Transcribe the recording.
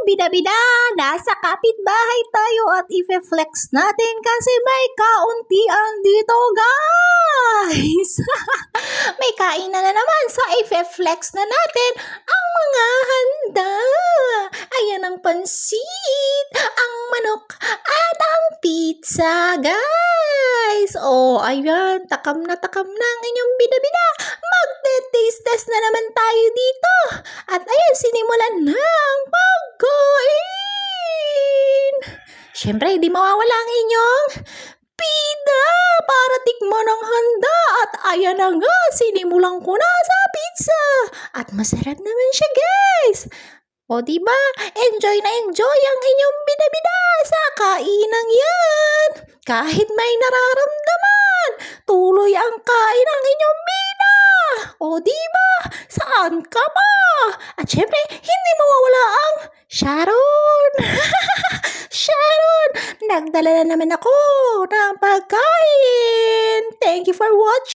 bida-bida, nasa kapitbahay tayo at i-flex natin kasi may kauntian dito, guys. May kainan na naman, so i-flex na natin ang mga handa. Ayan ang pansit, ang manok at ang pizza, guys. Oh, ayan, takam na ang inyong bida-bida. Magte-taste test na naman tayo dito. At ayan, sinimulan na ang pagkain. Siyempre, hindi mawawala ang inyong pida para tikman ang handa. At ayan na nga, sinimulan ko na sa pizza. At masarap naman siya, guys. O diba, enjoy na enjoy ang inyong bida-bida sa kainang yan. Kahit may nararamdaman, tuloy ang kain ng inyong bida. O diba, saan ka pa? At syempre, hindi mawawala ang Sharon. Sharon, nagdala na naman ako ng pagkain. Thank you for watching.